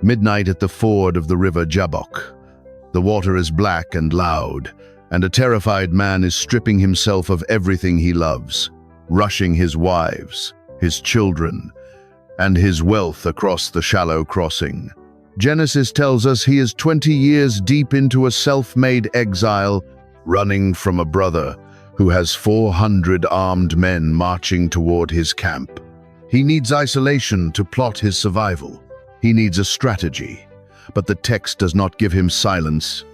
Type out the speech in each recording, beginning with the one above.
Midnight at the ford of the River Jabbok. The water is black and loud, and a terrified man is stripping himself of everything he loves, rushing his wives, his children, and his wealth across the shallow crossing. Genesis tells us he is 20 years deep into a self-made exile, running from a brother who has 400 armed men marching toward his camp. He needs isolation to plot his survival. He needs a strategy, but the text does not give him silence.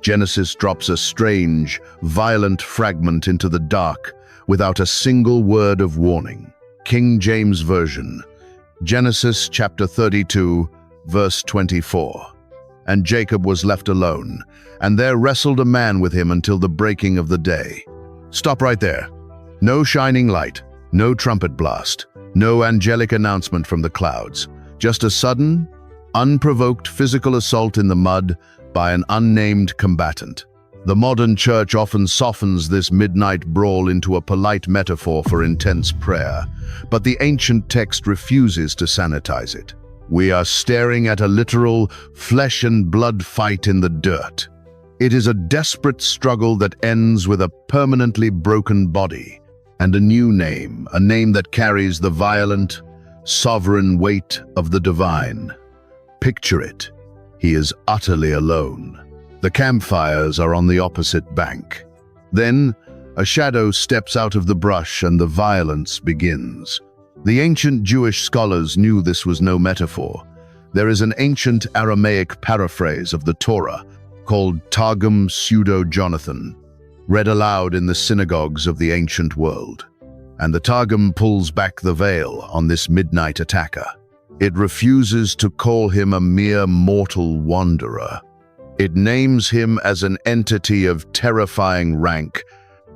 Genesis drops a strange, violent fragment into the dark without a single word of warning. King James Version, Genesis chapter 32, verse 24. And Jacob was left alone, and there wrestled a man with him until the breaking of the day. Stop right there. No shining light, no trumpet blast, no angelic announcement from the clouds. Just a sudden, unprovoked physical assault in the mud by an unnamed combatant. The modern church often softens this midnight brawl into a polite metaphor for intense prayer, but the ancient text refuses to sanitize it. We are staring at a literal flesh and blood fight in the dirt. It is a desperate struggle that ends with a permanently broken body and a new name, a name that carries the violent, sovereign weight of the divine. Picture it. He is utterly alone. The campfires are on the opposite bank. Then, a shadow steps out of the brush and the violence begins. The ancient Jewish scholars knew this was no metaphor. There is an ancient Aramaic paraphrase of the Torah called Targum Pseudo-Jonathan, read aloud in the synagogues of the ancient world. And the Targum pulls back the veil on this midnight attacker. It refuses to call him a mere mortal wanderer. It names him as an entity of terrifying rank,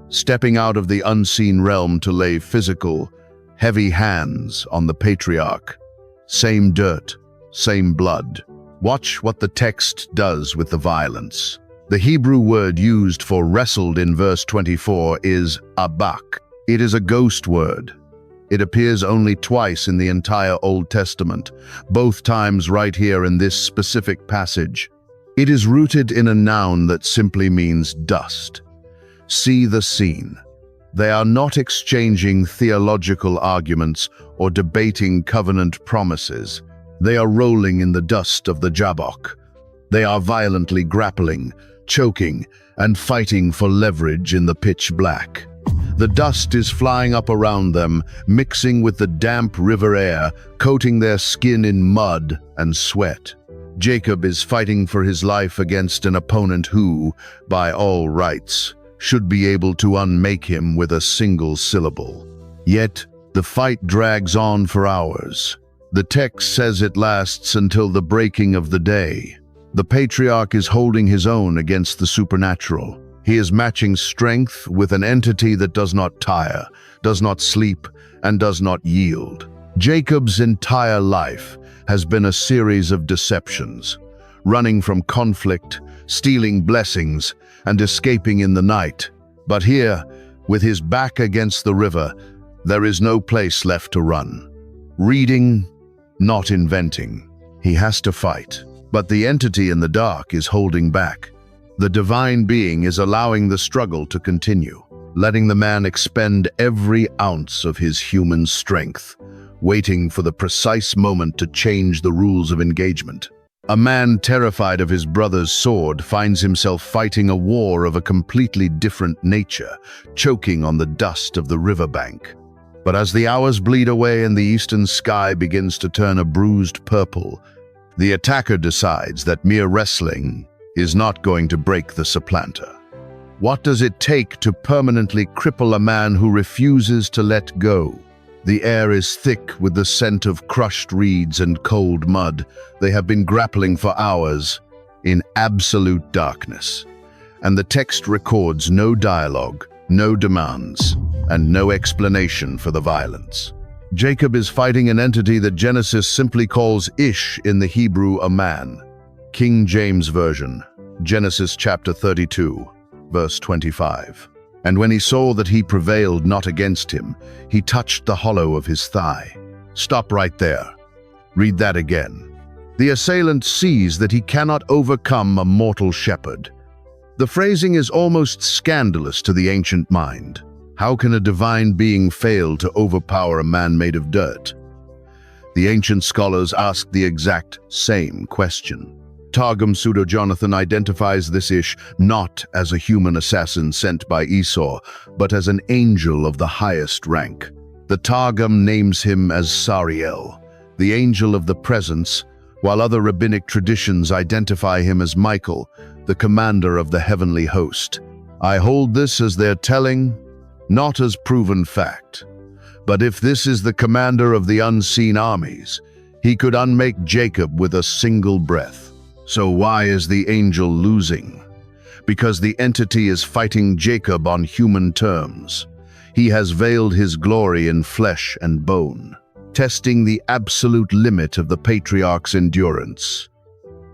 stepping out of the unseen realm to lay physical, heavy hands on the Patriarch. Same dirt, same blood. Watch what the text does with the violence. The Hebrew word used for wrestled in verse 24 is abak. It is a ghost word. It appears only twice in the entire Old Testament, both times right here in this specific passage. It is rooted in a noun that simply means dust. See the scene. They are not exchanging theological arguments or debating covenant promises. They are rolling in the dust of the Jabbok. They are violently grappling, choking, and fighting for leverage in the pitch black. The dust is flying up around them, mixing with the damp river air, coating their skin in mud and sweat. Jacob is fighting for his life against an opponent who, by all rights, should be able to unmake him with a single syllable. Yet, the fight drags on for hours. The text says it lasts until the breaking of the day. The Patriarch is holding his own against the supernatural. He is matching strength with an entity that does not tire, does not sleep, and does not yield. Jacob's entire life has been a series of deceptions, running from conflict, stealing blessings, and escaping in the night. But here, with his back against the river, there is no place left to run. Reading, not inventing. He has to fight. But the entity in the dark is holding back. The divine being is allowing the struggle to continue, letting the man expend every ounce of his human strength, waiting for the precise moment to change the rules of engagement. A man terrified of his brother's sword finds himself fighting a war of a completely different nature, choking on the dust of the riverbank. But as the hours bleed away and the eastern sky begins to turn a bruised purple, the attacker decides that mere wrestling is not going to break the supplanter. What does it take to permanently cripple a man who refuses to let go? The air is thick with the scent of crushed reeds and cold mud. They have been grappling for hours in absolute darkness. And the text records no dialogue, no demands, and no explanation for the violence. Jacob is fighting an entity that Genesis simply calls Ish in the Hebrew a man. King James Version, Genesis chapter 32, verse 25. And when he saw that he prevailed not against him, he touched the hollow of his thigh. Stop right there. Read that again. The assailant sees that he cannot overcome a mortal shepherd. The phrasing is almost scandalous to the ancient mind. How can a divine being fail to overpower a man made of dirt? The ancient scholars ask the exact same question. Targum Pseudo-Jonathan identifies this Ish not as a human assassin sent by Esau, but as an angel of the highest rank. The Targum names him as Sariel, the angel of the presence, while other rabbinic traditions identify him as Michael, the commander of the heavenly host. I hold this as their telling, not as proven fact. But if this is the commander of the unseen armies, he could unmake Jacob with a single breath. So why is the angel losing? Because the entity is fighting Jacob on human terms. He has veiled his glory in flesh and bone, testing the absolute limit of the patriarch's endurance.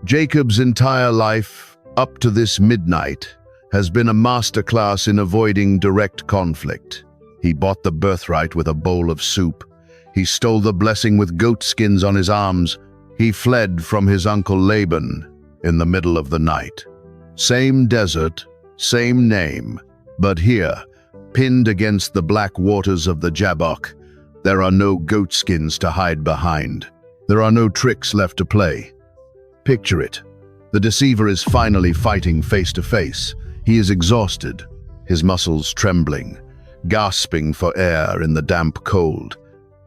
Jacob's entire life, up to this midnight, has been a masterclass in avoiding direct conflict. He bought the birthright with a bowl of soup. He stole the blessing with goat skins on his arms. He fled from his uncle Laban in the middle of the night. Same desert, same name, but here, pinned against the black waters of the Jabbok, there are no goat skins to hide behind. There are no tricks left to play. Picture it. The deceiver is finally fighting face to face. He is exhausted, his muscles trembling, gasping for air in the damp cold.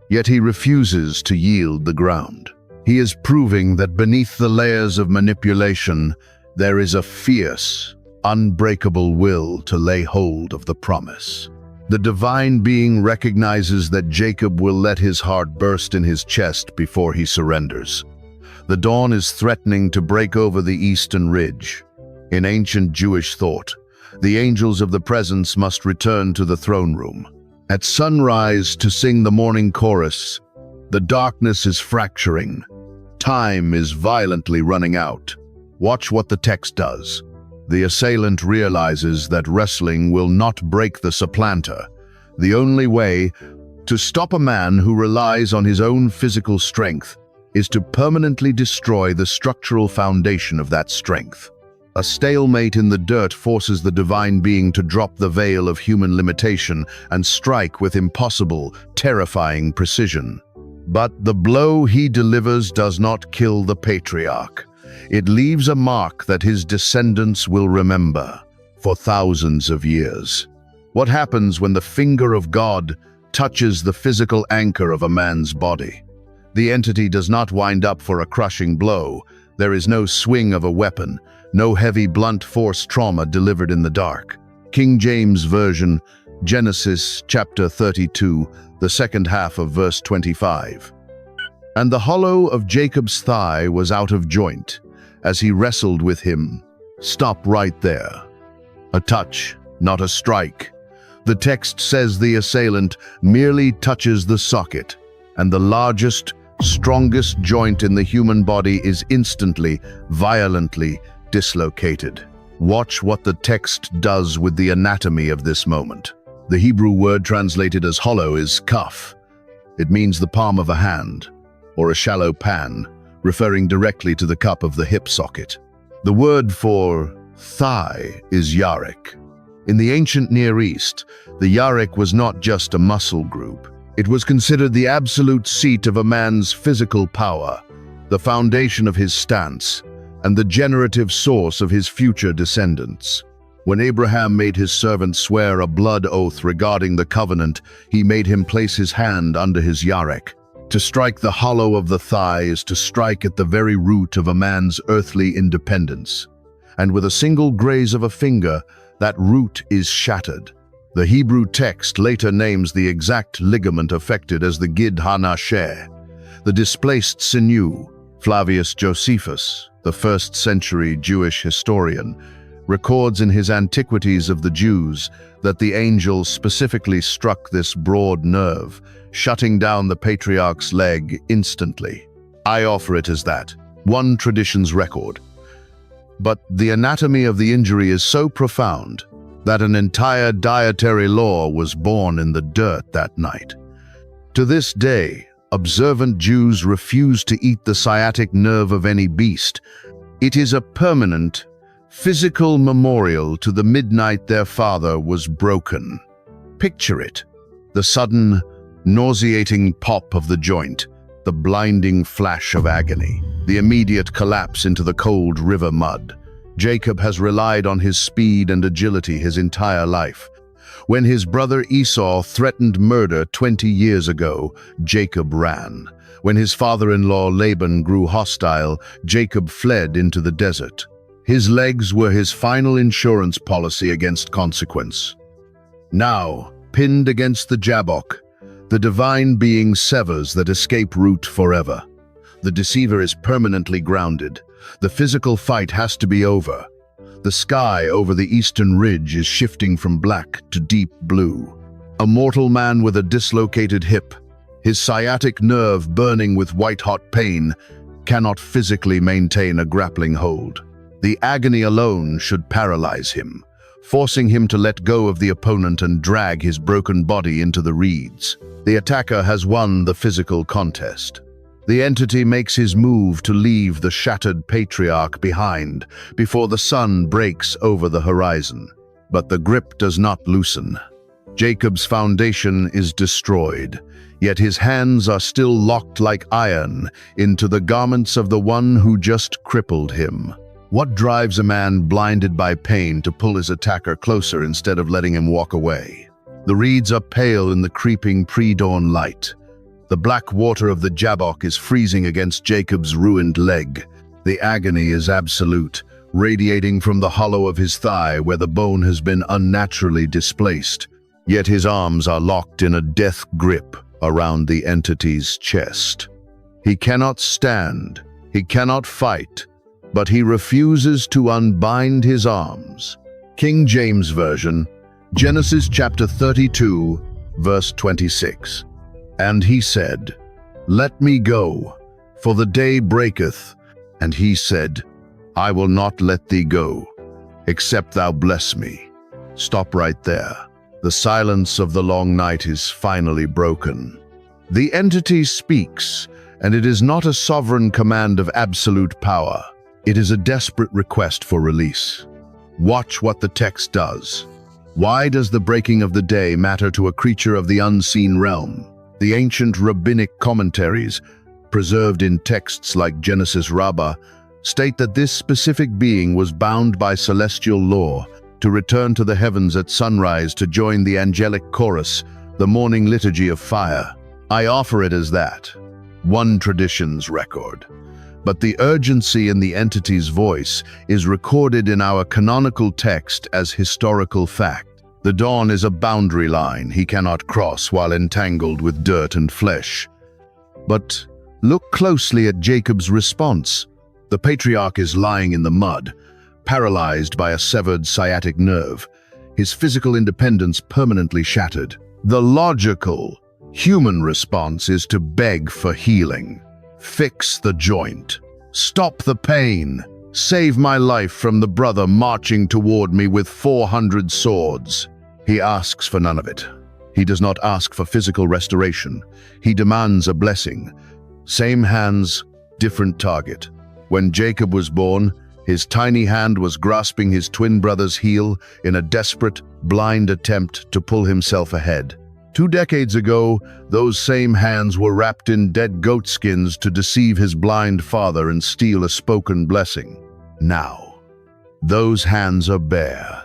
Yet he refuses to yield the ground. He is proving that beneath the layers of manipulation, there is a fierce, unbreakable will to lay hold of the promise. The divine being recognizes that Jacob will let his heart burst in his chest before he surrenders. The dawn is threatening to break over the eastern ridge. In ancient Jewish thought, the angels of the presence must return to the throne room. At sunrise to sing the morning chorus, the darkness is fracturing. Time is violently running out. Watch what the text does. The assailant realizes that wrestling will not break the supplanter. The only way to stop a man who relies on his own physical strength is to permanently destroy the structural foundation of that strength. A stalemate in the dirt forces the divine being to drop the veil of human limitation and strike with impossible, terrifying precision. But the blow he delivers does not kill the patriarch. It leaves a mark that his descendants will remember for thousands of years. What happens when the finger of God touches the physical anchor of a man's body? The entity does not wind up for a crushing blow. There is no swing of a weapon, no heavy blunt force trauma delivered in the dark. King James Version, Genesis chapter 32, the second half of verse 25. And the hollow of Jacob's thigh was out of joint, as he wrestled with him. Stop right there. A touch, not a strike. The text says the assailant merely touches the socket, and the largest, strongest joint in the human body is instantly, violently dislocated. Watch what the text does with the anatomy of this moment. The Hebrew word translated as hollow is kaf. It means the palm of a hand, or a shallow pan, referring directly to the cup of the hip socket. The word for thigh is yarek. In the ancient Near East, the yarek was not just a muscle group. It was considered the absolute seat of a man's physical power, the foundation of his stance, and the generative source of his future descendants. When Abraham made his servant swear a blood oath regarding the covenant, he made him place his hand under his yarek. To strike the hollow of the thigh is to strike at the very root of a man's earthly independence. And with a single graze of a finger, that root is shattered. The Hebrew text later names the exact ligament affected as the gid hanasheh, the displaced sinew. Flavius Josephus, the first-century Jewish historian, records in his Antiquities of the Jews that the angel specifically struck this broad nerve, shutting down the patriarch's leg instantly. I offer it as that, one tradition's record. But the anatomy of the injury is so profound that an entire dietary law was born in the dirt that night. To this day, Observant Jews refuse to eat the sciatic nerve of any beast. It is a permanent, physical memorial to the midnight their father was broken. Picture it: the sudden, nauseating pop of the joint, the blinding flash of agony, the immediate collapse into the cold river mud. Jacob has relied on his speed and agility his entire life. When his brother Esau threatened murder 20 years ago, Jacob ran. When his father-in-law Laban grew hostile, Jacob fled into the desert. His legs were his final insurance policy against consequence. Now, pinned against the Jabbok, the divine being severs that escape route forever. The deceiver is permanently grounded. The physical fight has to be over. The sky over the eastern ridge is shifting from black to deep blue. A mortal man with a dislocated hip, his sciatic nerve burning with white-hot pain, cannot physically maintain a grappling hold. The agony alone should paralyze him, forcing him to let go of the opponent and drag his broken body into the reeds. The attacker has won the physical contest. The entity makes his move to leave the shattered patriarch behind before the sun breaks over the horizon. But the grip does not loosen. Jacob's foundation is destroyed, yet his hands are still locked like iron into the garments of the one who just crippled him. What drives a man blinded by pain to pull his attacker closer instead of letting him walk away? The reeds are pale in the creeping pre-dawn light. The black water of the Jabbok is freezing against Jacob's ruined leg. The agony is absolute, radiating from the hollow of his thigh where the bone has been unnaturally displaced. Yet his arms are locked in a death grip around the entity's chest. He cannot stand, he cannot fight, but he refuses to unbind his arms. King James Version, Genesis chapter 32, verse 26. And he said, "Let me go, for the day breaketh." And he said, "I will not let thee go, except thou bless me." Stop right there. The silence of the long night is finally broken. The entity speaks, and it is not a sovereign command of absolute power. It is a desperate request for release. Watch what the text does. Why does the breaking of the day matter to a creature of the unseen realm? The ancient rabbinic commentaries, preserved in texts like Genesis Rabbah, state that this specific being was bound by celestial law to return to the heavens at sunrise to join the angelic chorus, the morning liturgy of fire. I offer it as that, one tradition's record. But the urgency in the entity's voice is recorded in our canonical text as historical fact. The dawn is a boundary line he cannot cross while entangled with dirt and flesh. But look closely at Jacob's response. The patriarch is lying in the mud, paralyzed by a severed sciatic nerve, his physical independence permanently shattered. The logical, human response is to beg for healing. Fix the joint. Stop the pain. Save my life from the brother marching toward me with 400 swords. He asks for none of it. He does not ask for physical restoration. He demands a blessing. Same hands, different target. When Jacob was born, his tiny hand was grasping his twin brother's heel in a desperate, blind attempt to pull himself ahead. 2 decades ago, those same hands were wrapped in dead goat skins to deceive his blind father and steal a spoken blessing. Now, those hands are bare.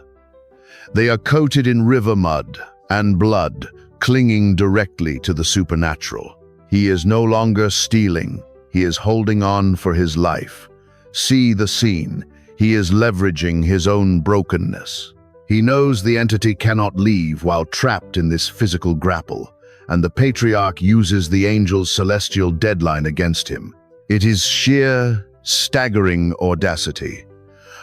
They are coated in river mud and blood, clinging directly to the supernatural. He is no longer stealing. He is holding on for his life. See the scene. He is leveraging his own brokenness. He knows the entity cannot leave while trapped in this physical grapple, and the patriarch uses the angel's celestial deadline against him. It is sheer, staggering audacity.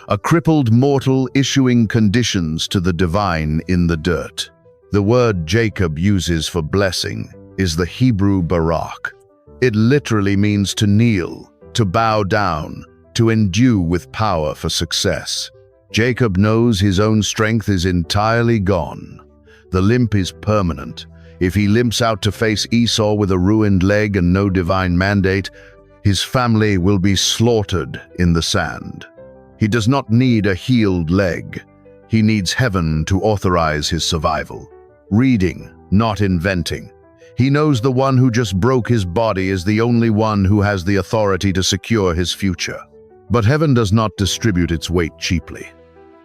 A crippled mortal issuing conditions to the divine in the dirt. The word Jacob uses for blessing is the Hebrew barak. It literally means to kneel, to bow down, to endue with power for success. Jacob knows his own strength is entirely gone. The limp is permanent. If he limps out to face Esau with a ruined leg and no divine mandate, his family will be slaughtered in the sand. He does not need a healed leg. He needs heaven to authorize his survival. Reading, not inventing. He knows the one who just broke his body is the only one who has the authority to secure his future. But heaven does not distribute its weight cheaply.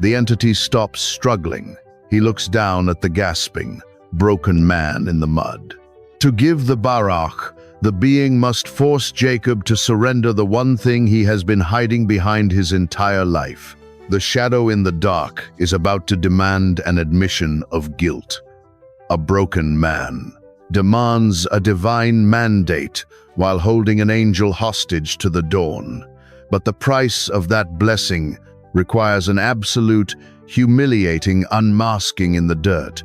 The entity stops struggling. He looks down at the gasping, broken man in the mud. To give the Patriarch, the being must force Jacob to surrender the one thing he has been hiding behind his entire life. The shadow in the dark is about to demand an admission of guilt. A broken man demands a divine mandate while holding an angel hostage to the dawn. But the price of that blessing requires an absolute, humiliating unmasking in the dirt.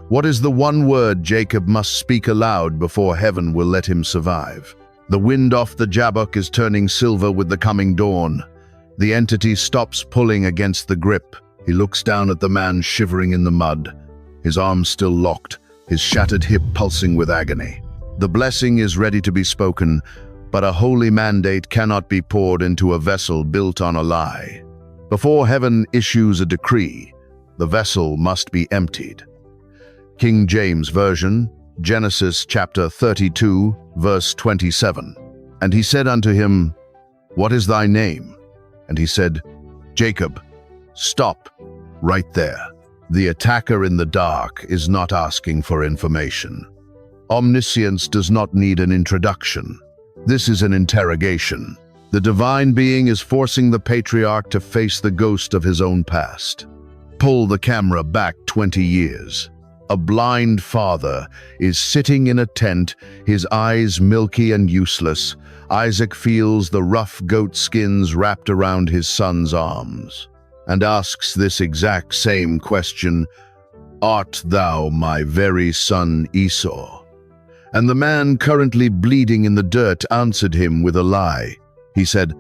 What is the one word Jacob must speak aloud before heaven will let him survive? The wind off the Jabbok is turning silver with the coming dawn. The entity stops pulling against the grip. He looks down at the man shivering in the mud, his arms still locked, his shattered hip pulsing with agony. The blessing is ready to be spoken, but a holy mandate cannot be poured into a vessel built on a lie. Before heaven issues a decree, the vessel must be emptied. King James Version, Genesis chapter 32, verse 27. And he said unto him, What is thy name? And he said, Jacob. Stop, right there. The attacker in the dark is not asking for information. Omniscience does not need an introduction. This is an interrogation. The divine being is forcing the patriarch to face the ghost of his own past. Pull the camera back 20 years. A blind father is sitting in a tent, his eyes milky and useless. Isaac feels the rough goat skins wrapped around his son's arms and asks this exact same question, Art thou my very son Esau? And the man currently bleeding in the dirt answered him with a lie. He said,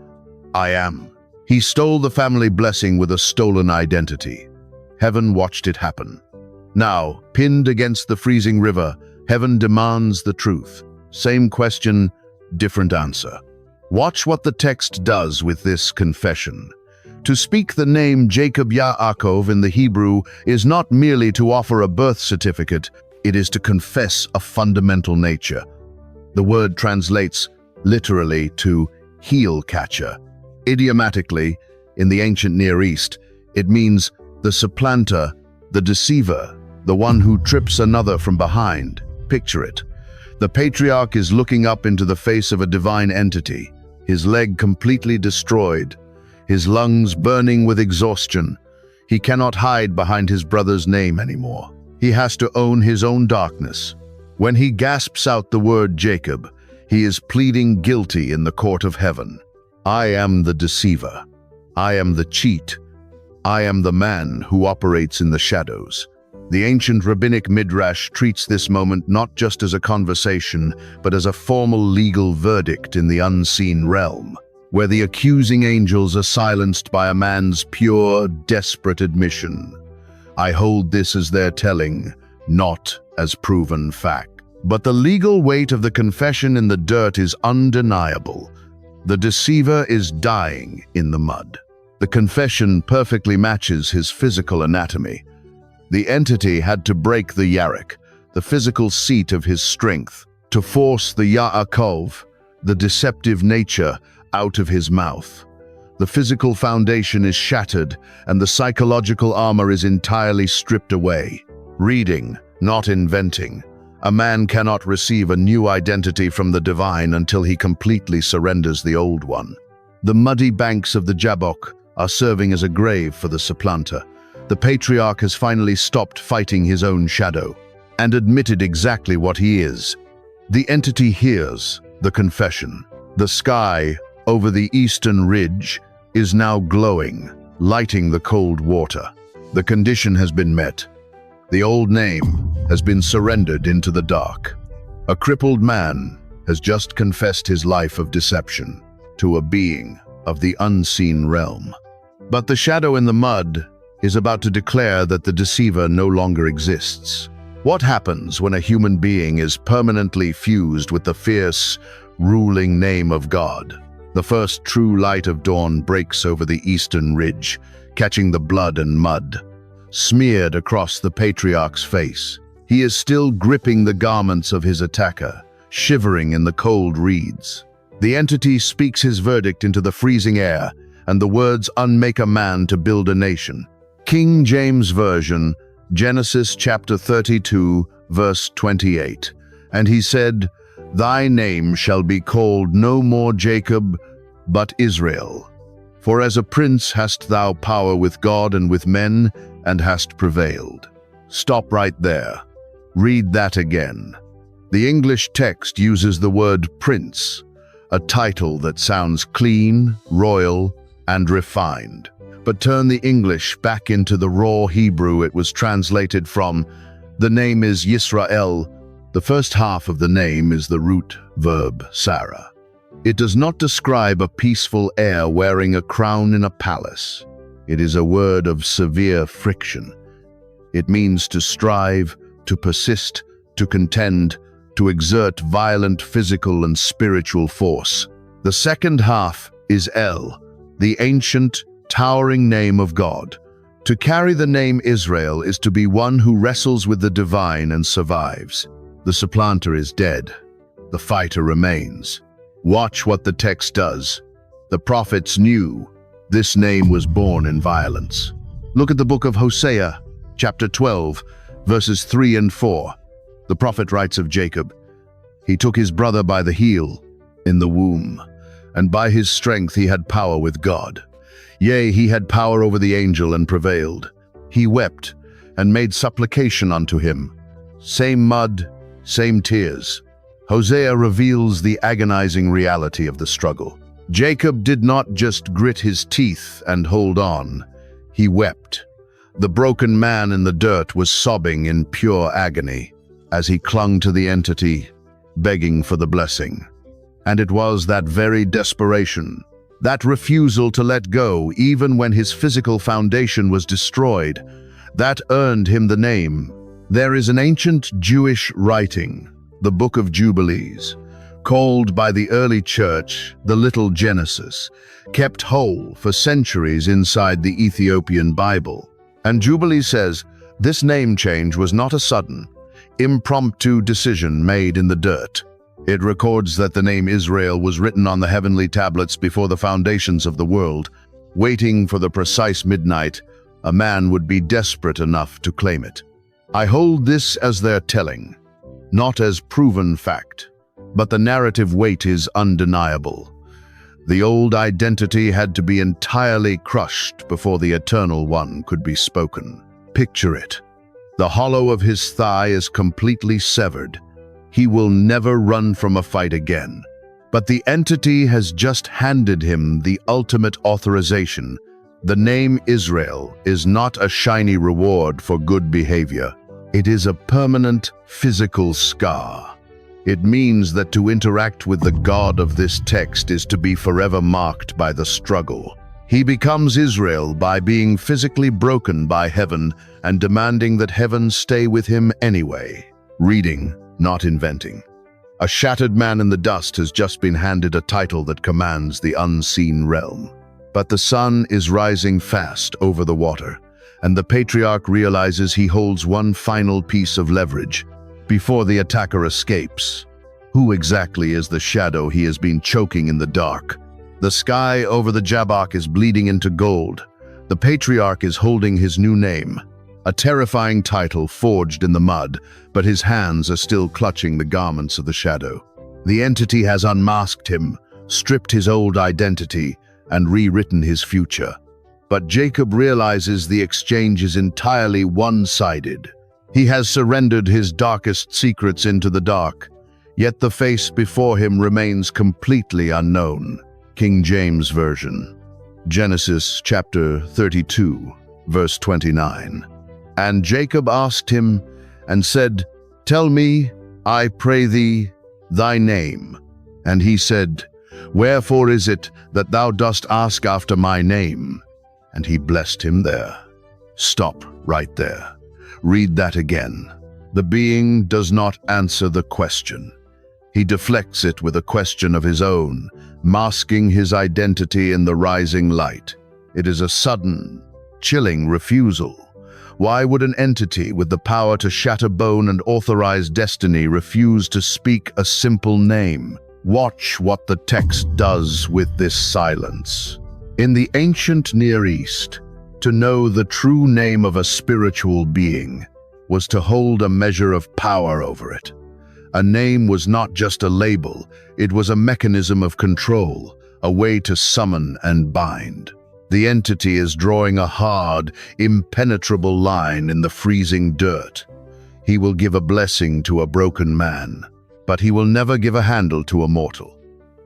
I am. He stole the family blessing with a stolen identity. Heaven watched it happen. Now, pinned against the freezing river, heaven demands the truth. Same question, different answer. Watch what the text does with this confession. To speak the name Jacob Yaakov in the Hebrew is not merely to offer a birth certificate, it is to confess a fundamental nature. The word translates literally to heel catcher. Idiomatically, in the ancient Near East, it means the supplanter, the deceiver, the one who trips another from behind. Picture it. The patriarch is looking up into the face of a divine entity, his leg completely destroyed, his lungs burning with exhaustion. He cannot hide behind his brother's name anymore. He has to own his own darkness. When he gasps out the word Jacob, he is pleading guilty in the court of heaven. I am the deceiver. I am the cheat. I am the man who operates in the shadows. The ancient rabbinic midrash treats this moment not just as a conversation, but as a formal legal verdict in the unseen realm, where the accusing angels are silenced by a man's pure, desperate admission. I hold this as their telling, not as proven fact. But the legal weight of the confession in the dirt is undeniable. The deceiver is dying in the mud. The confession perfectly matches his physical anatomy. The entity had to break the Yarek, the physical seat of his strength, to force the Yaakov, the deceptive nature, out of his mouth. The physical foundation is shattered, and the psychological armor is entirely stripped away. Reading, not inventing. A man cannot receive a new identity from the divine until he completely surrenders the old one. The muddy banks of the Jabbok are serving as a grave for the supplanter. The patriarch has finally stopped fighting his own shadow and admitted exactly what he is. The entity hears the confession. The sky over the eastern ridge is now glowing, lighting the cold water. The condition has been met. The old name has been surrendered into the dark. A crippled man has just confessed his life of deception to a being of the unseen realm. But the shadow in the mud is about to declare that the deceiver no longer exists. What happens when a human being is permanently fused with the fierce, ruling name of God? The first true light of dawn breaks over the eastern ridge, catching the blood and mud smeared across the Patriarch's face. He is still gripping the garments of his attacker, shivering in the cold reeds. The entity speaks his verdict into the freezing air, and the words unmake a man to build a nation. King James Version, Genesis chapter 32, verse 28. And he said, "Thy name shall be called no more Jacob, but Israel. For as a prince hast thou power with God and with men, and hast prevailed." Stop right there. Read that again. The English text uses the word prince, a title that sounds clean, royal, and refined. But turn the English back into the raw Hebrew it was translated from. The name is Yisrael. The first half of the name is the root verb Sarah. It does not describe a peaceful heir wearing a crown in a palace. It is a word of severe friction. It means to strive, to persist, to contend, to exert violent physical and spiritual force. The second half is El, the ancient, towering name of God. To carry the name Israel is to be one who wrestles with the divine and survives. The supplanter is dead. The fighter remains. Watch what the text does. The prophets knew this name was born in violence. Look at the book of Hosea, chapter 12, verses 3 and 4. The prophet writes of Jacob, "He took his brother by the heel in the womb, and by his strength he had power with God. Yea, he had power over the angel and prevailed. He wept and made supplication unto him. Same mud, same tears." Hosea reveals the agonizing reality of the struggle. Jacob did not just grit his teeth and hold on. He wept. The broken man in the dirt was sobbing in pure agony as he clung to the entity, begging for the blessing. And it was that very desperation, that refusal to let go even when his physical foundation was destroyed, that earned him the name. There is an ancient Jewish writing, the Book of Jubilees, called by the early church the Little Genesis, kept whole for centuries inside the Ethiopian Bible. And Jubilee says this name change was not a sudden, impromptu decision made in the dirt. It records that the name Israel was written on the heavenly tablets before the foundations of the world. Waiting for the precise midnight, a man would be desperate enough to claim it. I hold this as their telling, not as proven fact, but the narrative weight is undeniable. The old identity had to be entirely crushed before the eternal one could be spoken. Picture it. The hollow of his thigh is completely severed. He will never run from a fight again. But the entity has just handed him the ultimate authorization. The name Israel is not a shiny reward for good behavior. It is a permanent physical scar. It means that to interact with the God of this text is to be forever marked by the struggle. He becomes Israel by being physically broken by heaven and demanding that heaven stay with him anyway. Reading, not inventing. A shattered man in the dust has just been handed a title that commands the unseen realm. But the sun is rising fast over the water, and the Patriarch realizes he holds one final piece of leverage before the attacker escapes. Who exactly is the shadow he has been choking in the dark? The sky over the Jabbok is bleeding into gold. The Patriarch is holding his new name, a terrifying title forged in the mud, but his hands are still clutching the garments of the shadow. The entity has unmasked him, stripped his old identity, and rewritten his future. But Jacob realizes the exchange is entirely one-sided. He has surrendered his darkest secrets into the dark, yet the face before him remains completely unknown. King James Version, Genesis chapter 32, verse 29. And Jacob asked him and said, "Tell me, I pray thee, thy name." And he said, "Wherefore is it that thou dost ask after my name?" And he blessed him there. Stop right there. Read that again. The being does not answer the question. He deflects it with a question of his own, masking his identity in the rising light. It is a sudden, chilling refusal. Why would an entity with the power to shatter bone and authorize destiny refuse to speak a simple name? Watch what the text does with this silence. In the ancient Near East, to know the true name of a spiritual being was to hold a measure of power over it. A name was not just a label, it was a mechanism of control, a way to summon and bind. The entity is drawing a hard, impenetrable line in the freezing dirt. He will give a blessing to a broken man, but he will never give a handle to a mortal.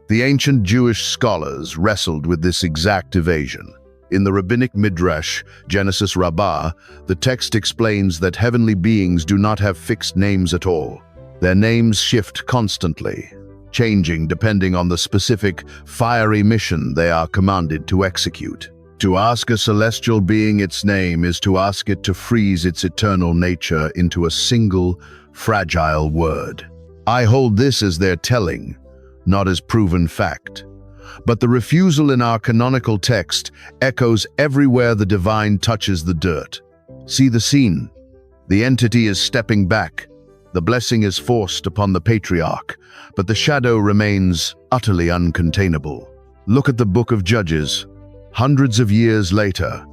The ancient Jewish scholars wrestled with this exact evasion. In the rabbinic Midrash, Genesis Rabbah, the text explains that heavenly beings do not have fixed names at all. Their names shift constantly, changing depending on the specific, fiery mission they are commanded to execute. To ask a celestial being its name is to ask it to freeze its eternal nature into a single, fragile word. I hold this as their telling, not as proven fact. But the refusal in our canonical text echoes everywhere the divine touches the dirt. See the scene. The entity is stepping back. The blessing is forced upon the Patriarch, but the shadow remains utterly uncontainable. Look at the book of Judges. Hundreds of years later,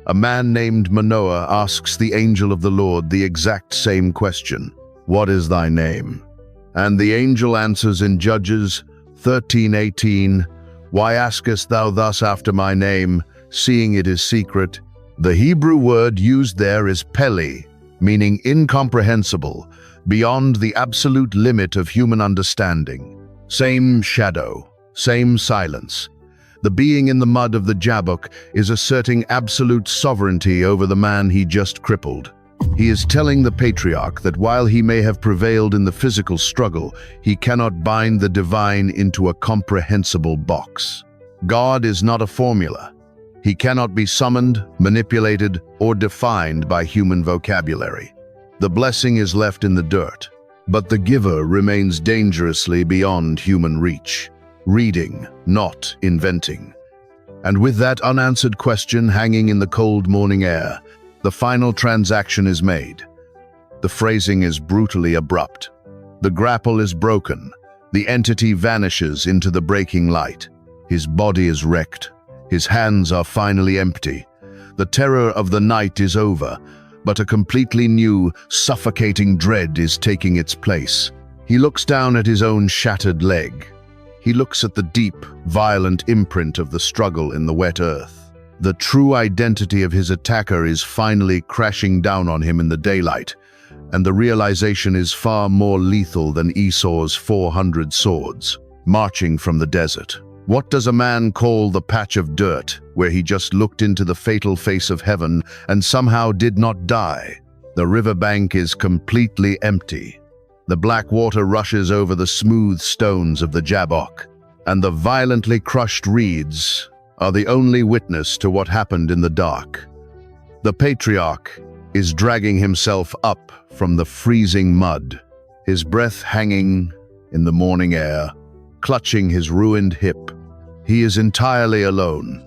a man named Manoah asks the angel of the Lord the exact same question. What is thy name? And the angel answers in Judges 13:18, Why askest thou thus after my name, seeing it is secret? The Hebrew word used there is peli, meaning incomprehensible, beyond the absolute limit of human understanding. Same shadow, same silence. The being in the mud of the Jabbok is asserting absolute sovereignty over the man he just crippled. He is telling the Patriarch that while he may have prevailed in the physical struggle, he cannot bind the divine into a comprehensible box. God is not a formula. He cannot be summoned, manipulated, or defined by human vocabulary. The blessing is left in the dirt, but the giver remains dangerously beyond human reach. Reading, not inventing. And with that unanswered question hanging in the cold morning air, the final transaction is made. The phrasing is brutally abrupt. The grapple is broken. The entity vanishes into the breaking light. His body is wrecked. His hands are finally empty. The terror of the night is over, but a completely new, suffocating dread is taking its place. He looks down at his own shattered leg. He looks at the deep, violent imprint of the struggle in the wet earth. The true identity of his attacker is finally crashing down on him in the daylight, and the realization is far more lethal than Esau's 400 swords, marching from the desert. What does a man call the patch of dirt, where he just looked into the fatal face of heaven and somehow did not die? The riverbank is completely empty. The black water rushes over the smooth stones of the Jabbok, and the violently crushed reeds are the only witness to what happened in the dark. The Patriarch is dragging himself up from the freezing mud, his breath hanging in the morning air, clutching his ruined hip. He is entirely alone.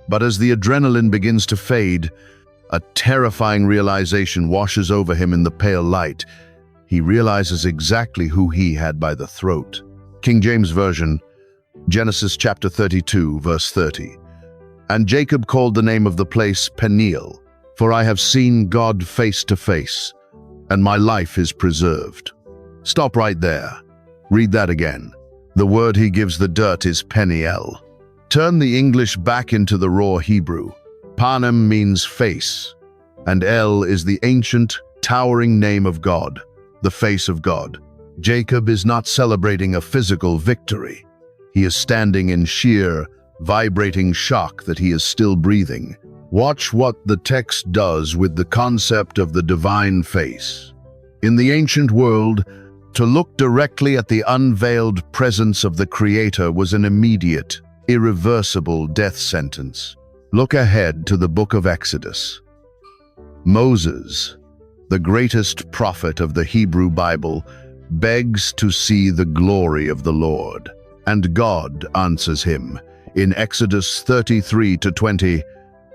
But as the adrenaline begins to fade, a terrifying realization washes over him in the pale light. He realizes exactly who he had by the throat. King James Version, Genesis chapter 32, verse 30. And Jacob called the name of the place Peniel, for I have seen God face to face, and my life is preserved. Stop right there. Read that again. The word he gives the dirt is Peniel. Turn the English back into the raw Hebrew. Panem means face, and El is the ancient, towering name of God, the face of God. Jacob is not celebrating a physical victory. He is standing in sheer, vibrating shock that he is still breathing. Watch what the text does with the concept of the divine face. In the ancient world, to look directly at the unveiled presence of the Creator was an immediate, irreversible death sentence. Look ahead to the book of Exodus. Moses, the greatest prophet of the Hebrew Bible, begs to see the glory of the Lord. And God answers him in Exodus 33-20,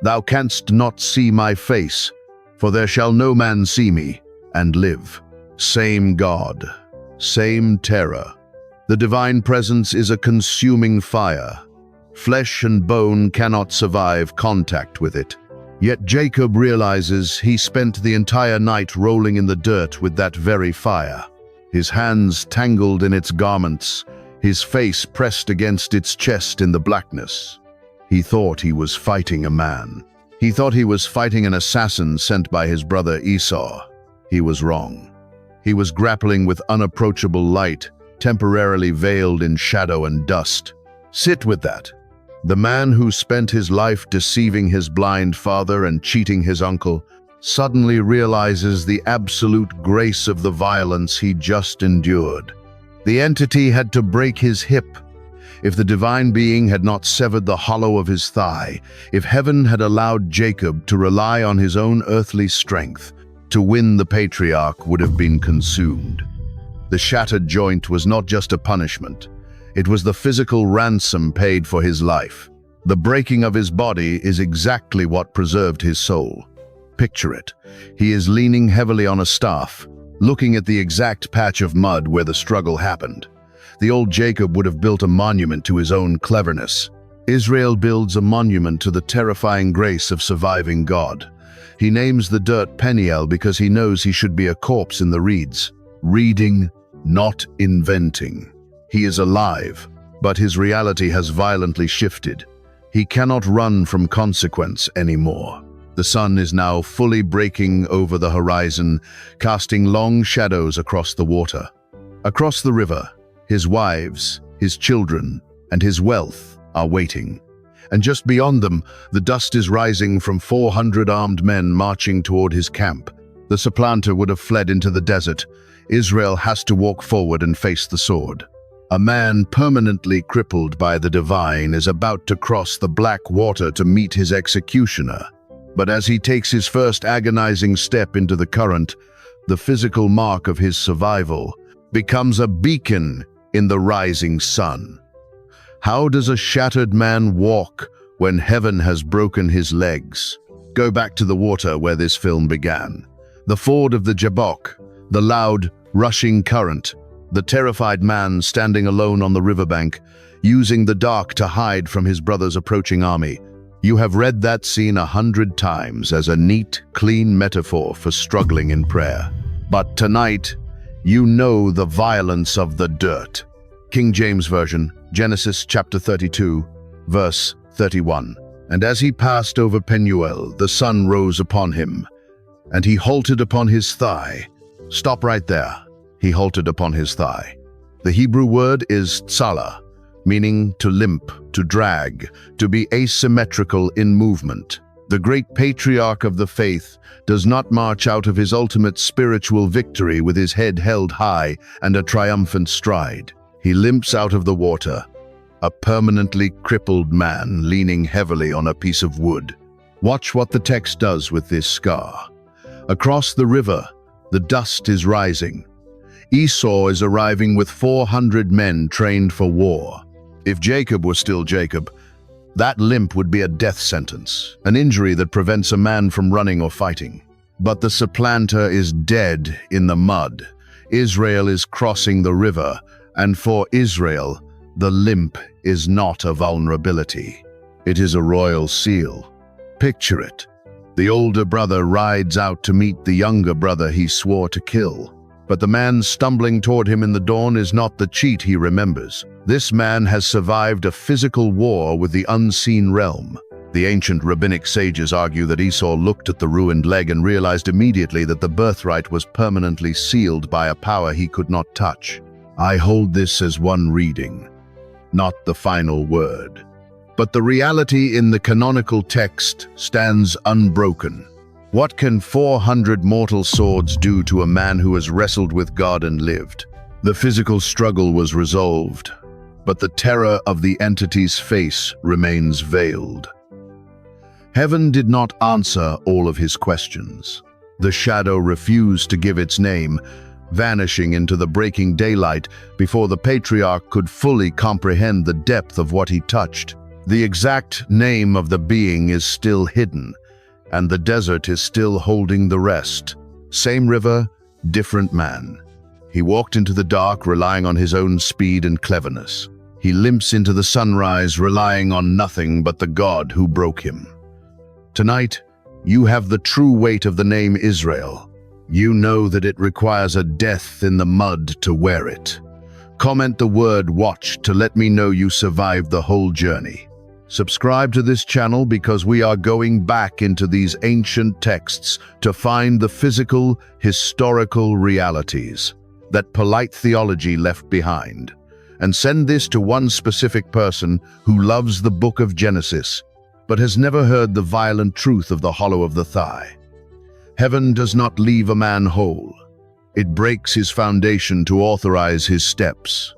"Thou canst not see my face, for there shall no man see me and live." Same God, same terror. The divine presence is a consuming fire. Flesh and bone cannot survive contact with it. Yet Jacob realizes he spent the entire night rolling in the dirt with that very fire. His hands tangled in its garments, his face pressed against its chest in the blackness. He thought he was fighting a man. He thought he was fighting an assassin sent by his brother Esau. He was wrong. He was grappling with unapproachable light, temporarily veiled in shadow and dust. Sit with that. The man who spent his life deceiving his blind father and cheating his uncle suddenly realizes the absolute grace of the violence he just endured. The entity had to break his hip. If the divine being had not severed the hollow of his thigh, if heaven had allowed Jacob to rely on his own earthly strength to win, the patriarch would have been consumed. The shattered joint was not just a punishment. It was the physical ransom paid for his life. The breaking of his body is exactly what preserved his soul. Picture it. He is leaning heavily on a staff, looking at the exact patch of mud where the struggle happened. The old Jacob would have built a monument to his own cleverness. Israel builds a monument to the terrifying grace of surviving God. He names the dirt Peniel because he knows he should be a corpse in the reeds. Reading, not inventing. He is alive, but his reality has violently shifted. He cannot run from consequence anymore. The sun is now fully breaking over the horizon, casting long shadows across the water. Across the river, his wives, his children, and his wealth are waiting. And just beyond them, the dust is rising from 400 armed men marching toward his camp. The supplanter would have fled into the desert. Israel has to walk forward and face the sword. A man permanently crippled by the divine is about to cross the black water to meet his executioner. But as he takes his first agonizing step into the current, the physical mark of his survival becomes a beacon in the rising sun. How does a shattered man walk when heaven has broken his legs? Go back to the water where this film began. The ford of the Jabbok, the loud, rushing current, the terrified man standing alone on the riverbank, using the dark to hide from his brother's approaching army. You have read that scene 100 times as a neat, clean metaphor for struggling in prayer. But tonight, you know the violence of the dirt. King James Version, Genesis chapter 32, verse 31. And as he passed over Peniel, the sun rose upon him, and he halted upon his thigh. Stop right there. He halted upon his thigh. The Hebrew word is tsala, meaning to limp, to drag, to be asymmetrical in movement. The great patriarch of the faith does not march out of his ultimate spiritual victory with his head held high and a triumphant stride. He limps out of the water, a permanently crippled man leaning heavily on a piece of wood. Watch what the text does with this scar. Across the river, the dust is rising. Esau is arriving with 400 men trained for war. If Jacob was still Jacob, that limp would be a death sentence, an injury that prevents a man from running or fighting. But the supplanter is dead in the mud. Israel is crossing the river, and for Israel, the limp is not a vulnerability. It is a royal seal. Picture it. The older brother rides out to meet the younger brother he swore to kill. But the man stumbling toward him in the dawn is not the cheat he remembers. This man has survived a physical war with the unseen realm. The ancient rabbinic sages argue that Esau looked at the ruined leg and realized immediately that the birthright was permanently sealed by a power he could not touch. I hold this as one reading, not the final word. But the reality in the canonical text stands unbroken. What can 400 mortal swords do to a man who has wrestled with God and lived? The physical struggle was resolved, but the terror of the entity's face remains veiled. Heaven did not answer all of his questions. The shadow refused to give its name, vanishing into the breaking daylight before the Patriarch could fully comprehend the depth of what he touched. The exact name of the being is still hidden, and the desert is still holding the rest. Same river, different man. He walked into the dark, relying on his own speed and cleverness. He limps into the sunrise, relying on nothing but the God who broke him. Tonight, you have the true weight of the name Israel. You know that it requires a death in the mud to wear it. Comment the word "watch" to let me know you survived the whole journey. Subscribe to this channel because we are going back into these ancient texts to find the physical, historical realities that polite theology left behind. And send this to one specific person who loves the book of Genesis, but has never heard the violent truth of the hollow of the thigh. Heaven does not leave a man whole. It breaks his foundation to authorize his steps.